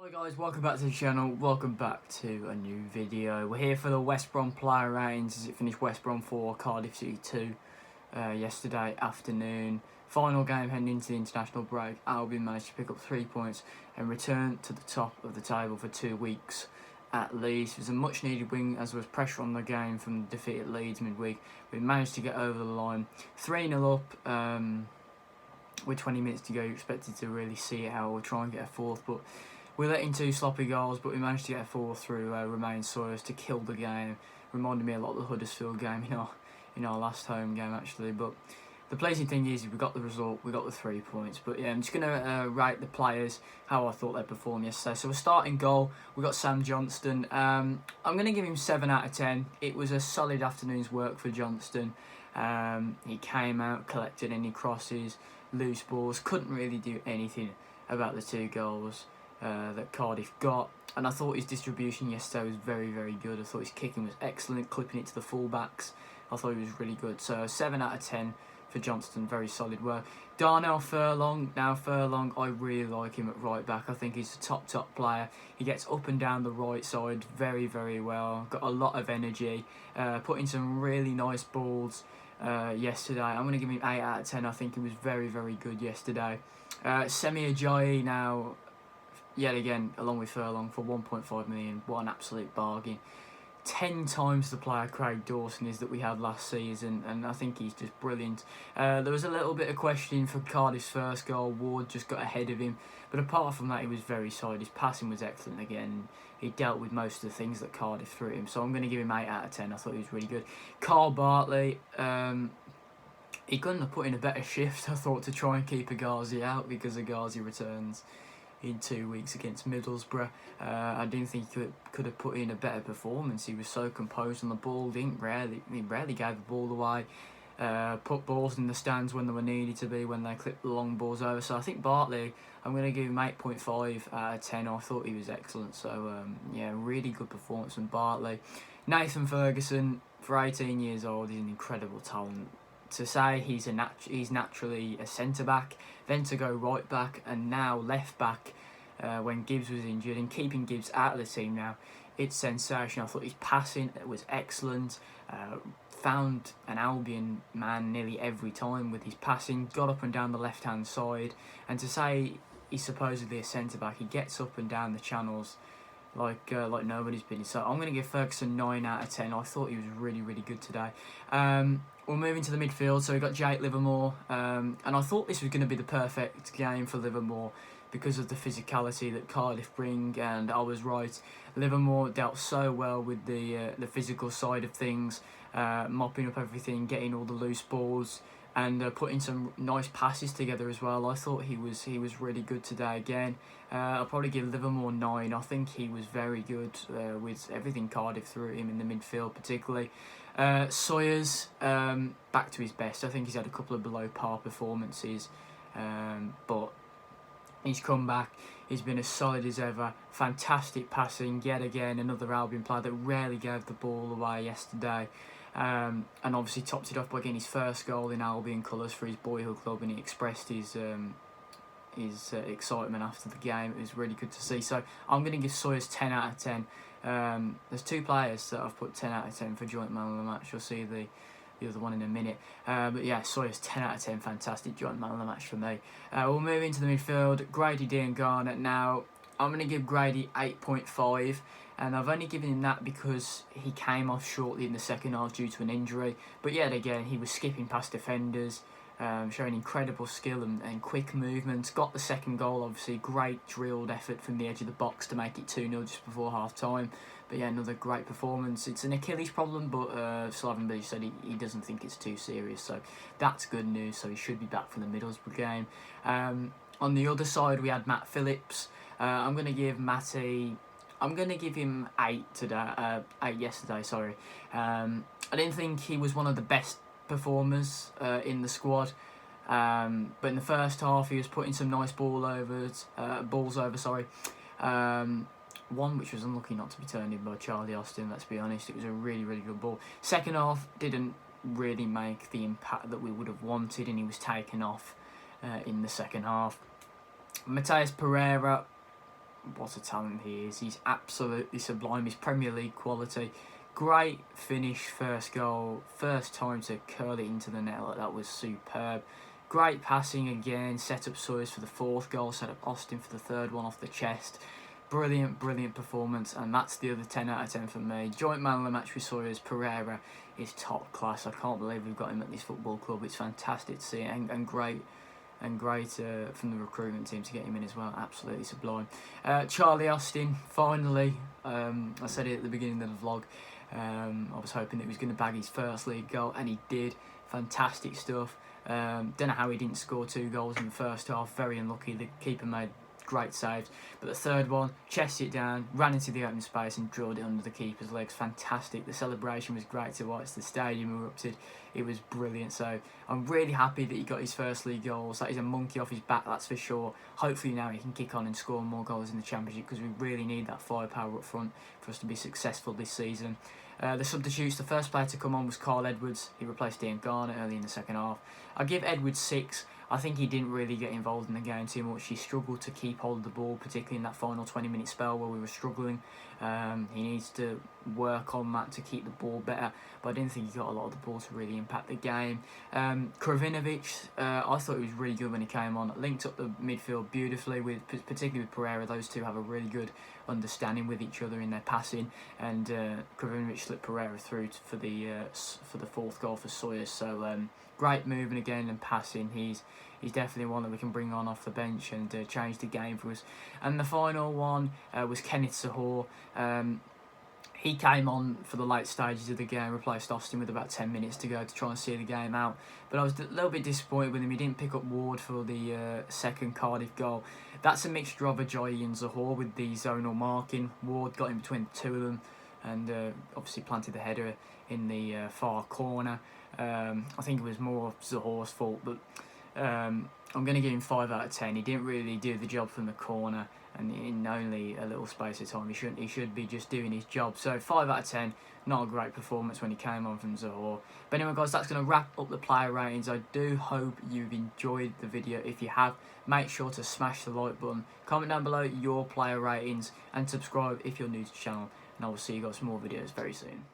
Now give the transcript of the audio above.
Hi guys, welcome back to the channel, welcome back to a new video. We're here for the West Brom player ratings as it finished West Brom 4, Cardiff City 2 yesterday afternoon. Final game heading into the international break. Albion managed to pick up 3 points and return to the top of the table for 2 weeks at least. It was a much needed win as there was pressure on the game from the defeat at Leeds midweek. We managed to get over the line 3-0 up with 20 minutes to go. You expected to really see it out or try and get a fourth, but we let in 2 sloppy goals, but we managed to get a 4 through Romain Sawyers to kill the game. Reminded me a lot of the Huddersfield game in our last home game actually. But the pleasing thing is we got the result, we got the 3 points. But yeah, I'm just going to rate the players, how I thought they performed yesterday. So we're starting goal, we got Sam Johnston. I'm going to give him 7 out of 10. It was a solid afternoon's work for Johnston. He came out, collected any crosses, loose balls, couldn't really do anything about the 2 goals that Cardiff got, and I thought his distribution yesterday was very, very good. I thought his kicking was excellent, clipping it to the fullbacks. I thought he was really good. So 7 out of 10 for Johnston, very solid work. Darnell Furlong, I really like him at right back. I think he's a top player. He gets up and down the right side very, very well. Got a lot of energy, put in some really nice balls yesterday. I'm going to give him 8 out of 10. I think he was very, very good yesterday. Semi Ajayi now, yet again, along with Furlong for 1.5 million. What an absolute bargain. 10 times the player Craig Dawson is that we had last season, and I think he's just brilliant. There was a little bit of questioning for Cardiff's first goal. Ward just got ahead of him, but apart from that, he was very solid. His passing was excellent again. He dealt with most of the things that Cardiff threw at him, so I'm going to give him 8 out of 10. I thought he was really good. Carl Bartley, he couldn't have put in a better shift, I thought, to try and keep Agazi out, because Agazi returns in 2 weeks against Middlesbrough. I didn't think he could have put in a better performance. He was so composed on the ball. He rarely gave the ball away. Put balls in the stands when they were needed to be, when they clipped the long balls over. So I think Bartley, I'm going to give him 8.5 out of 10. I thought he was excellent. So yeah, really good performance from Bartley. Nathan Ferguson, for 18 years old, he's an incredible talent. To say he's naturally a centre-back, then to go right-back and now left-back when Gibbs was injured, and keeping Gibbs out of the team now, it's sensational. I thought his passing was excellent, found an Albion man nearly every time with his passing, got up and down the left-hand side, and to say he's supposedly a centre-back, he gets up and down the channels like nobody's been. So I'm going to give Ferguson 9 out of 10. I thought he was really, really good today. We'll move into the midfield. So we've got Jake Livermore, and I thought this was going to be the perfect game for Livermore because of the physicality that Cardiff bring, and I was right. Livermore dealt so well with the physical side of things, mopping up everything, getting all the loose balls, and putting some nice passes together as well. I thought he was really good today again. I'll probably give Livermore 9. I think he was very good with everything Cardiff threw at him in the midfield particularly. Sawyers, back to his best. I think he's had a couple of below par performances, but he's come back. He's been as solid as ever. Fantastic passing, yet again, another Albion player that rarely gave the ball away yesterday. And obviously topped it off by getting his first goal in Albion colours for his boyhood club, and he expressed his excitement after the game. It was really good to see. So I'm going to give Sawyers 10 out of 10. There's 2 players that I've put 10 out of 10 for joint man of the match. You'll see the other one in a minute. But yeah, Sawyers 10 out of 10. Fantastic joint man of the match for me. We'll move into the midfield. Grady, Dean Garner. Now, I'm going to give Grady 8.5. And I've only given him that because he came off shortly in the second half due to an injury. But yet again, he was skipping past defenders, showing incredible skill and quick movements. Got the second goal, obviously. Great drilled effort from the edge of the box to make it 2-0 just before half-time. But yeah, another great performance. It's an Achilles problem, but Slaven Bilic said he doesn't think it's too serious. So that's good news. So he should be back for the Middlesbrough game. On the other side, we had Matt Phillips. I'm going to give him 8 today. 8 yesterday, sorry. I didn't think he was one of the best performers in the squad. But in the first half, he was putting some nice balls over. One which was unlucky not to be turned in by Charlie Austin. Let's be honest, it was a really, really good ball. Second half didn't really make the impact that we would have wanted, and he was taken off in the second half. Mateus Pereira, what a talent he is. He's absolutely sublime. His Premier League quality. Great finish, first goal, first time to curl it into the net. Like, that was superb. Great passing again, set up Sawyers for the 4th goal, set up Austin for the 3rd one off the chest. Brilliant, brilliant performance, and that's the other 10 out of 10 for me. Joint man of the match with Sawyers. Pereira is top class. I can't believe we've got him at this football club. It's fantastic to see, and great from the recruitment team to get him in as well. Absolutely sublime. Charlie Austin, finally. I said it at the beginning of the vlog. I was hoping that he was going to bag his first league goal, and he did. Fantastic stuff. Don't know how he didn't score 2 goals in the first half. Very unlucky. The keeper made great saves, but the 3rd one, chested it down, ran into the open space and drilled it under the keeper's legs. Fantastic. The celebration was great to watch. The stadium erupted. It was brilliant. So I'm really happy that he got his first league goals. That is a monkey off his back, that's for sure. Hopefully now he can kick on and score more goals in the Championship, because we really need that firepower up front for us to be successful this season. The substitutes, the first player to come on was Carl Edwards. He replaced Ian Garner early in the second half. I give Edwards 6. I think he didn't really get involved in the game too much. He struggled to keep hold of the ball, particularly in that final 20-minute spell where we were struggling. He needs to work on that to keep the ball better, but I didn't think he got a lot of the ball to really impact the game. Krovinovic, I thought he was really good when he came on. Linked up the midfield beautifully, particularly with Pereira. Those two have a really good understanding with each other in their passing, and Krovinovic slipped Pereira through for the 4th goal for Sawyers. So great moving again and passing. He's definitely one that we can bring on off the bench and change the game for us. And the final one was Kenneth Sahor. He came on for the late stages of the game, replaced Austin with about 10 minutes to go to try and see the game out. But I was a little bit disappointed with him. He didn't pick up Ward for the 2nd Cardiff goal. That's a mixture of Ajayi and Sahor with the zonal marking. Ward got in between the 2 of them and obviously planted the header in the far corner. I think it was more of Zahor's fault, but I'm going to give him 5 out of 10. He didn't really do the job from the corner, and in only a little space of time. He should be just doing his job. So 5 out of 10. Not a great performance when he came on from Zahor. But anyway, guys, that's going to wrap up the player ratings. I do hope you've enjoyed the video. If you have, make sure to smash the like button. Comment down below your player ratings and subscribe if you're new to the channel. And I will see you guys for more videos very soon.